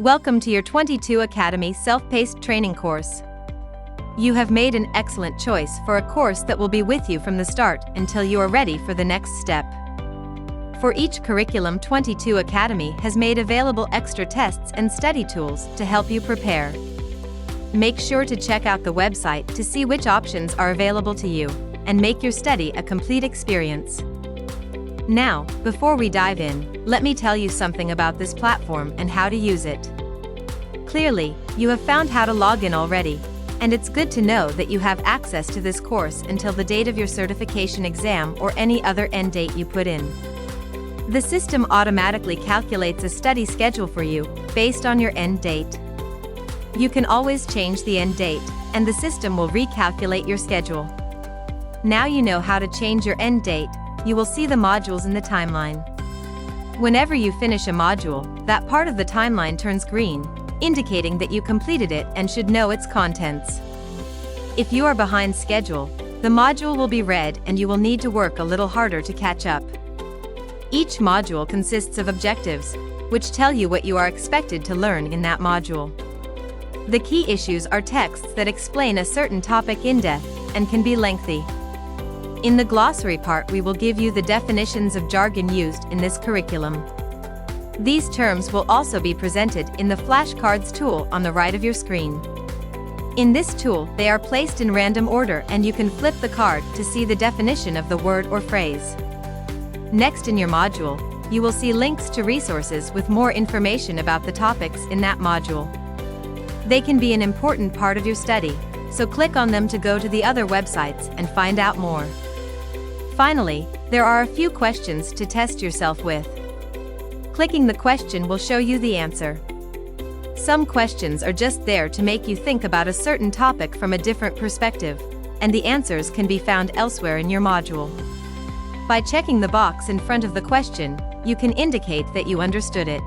Welcome to your 22Academy self-paced training course. You have made an excellent choice for a course that will be with you from the start until you are ready for the next step. For each curriculum, 22Academy has made available extra tests and study tools to help you prepare. Make sure to check out the website to see which options are available to you and make your study a complete experience. Now, before we dive in, let me tell you something about this platform and how to use it. Clearly, you have found how to log in already, and it's good to know that you have access to this course until the date of your certification exam or any other end date you put in. The system automatically calculates a study schedule for you, based on your end date. You can always change the end date, and the system will recalculate your schedule. Now you know how to change your end date. You will see the modules in the timeline. Whenever you finish a module, that part of the timeline turns green, indicating that you completed it and should know its contents. If you are behind schedule, the module will be red and you will need to work a little harder to catch up. Each module consists of objectives, which tell you what you are expected to learn in that module. The key issues are texts that explain a certain topic in depth and can be lengthy. In the glossary part, we will give you the definitions of jargon used in this curriculum. These terms will also be presented in the flashcards tool on the right of your screen. In this tool, they are placed in random order and you can flip the card to see the definition of the word or phrase. Next in your module, you will see links to resources with more information about the topics in that module. They can be an important part of your study, so click on them to go to the other websites and find out more. Finally, there are a few questions to test yourself with. Clicking the question will show you the answer. Some questions are just there to make you think about a certain topic from a different perspective, and the answers can be found elsewhere in your module. By checking the box in front of the question, you can indicate that you understood it.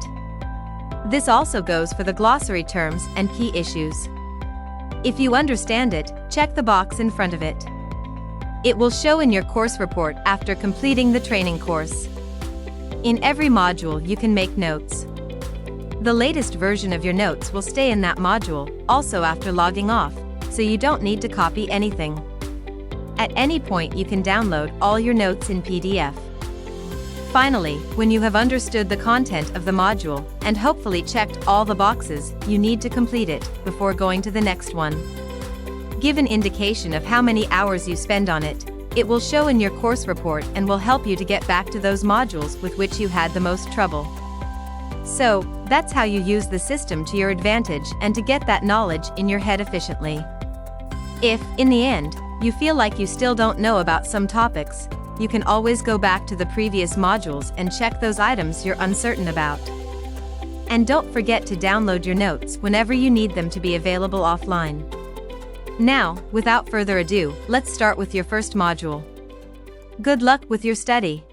This also goes for the glossary terms and key issues. If you understand it, check the box in front of it. It will show in your course report after completing the training course. In every module, you can make notes. The latest version of your notes will stay in that module, also after logging off, so you don't need to copy anything. At any point, you can download all your notes in PDF. Finally, when you have understood the content of the module and hopefully checked all the boxes, you need to complete it before going to the next one. Give an indication of how many hours you spend on it. It will show in your course report and will help you to get back to those modules with which you had the most trouble. So, that's how you use the system to your advantage and to get that knowledge in your head efficiently. If, in the end, you feel like you still don't know about some topics, you can always go back to the previous modules and check those items you're uncertain about. And don't forget to download your notes whenever you need them to be available offline. Now, without further ado, let's start with your first module. Good luck with your study.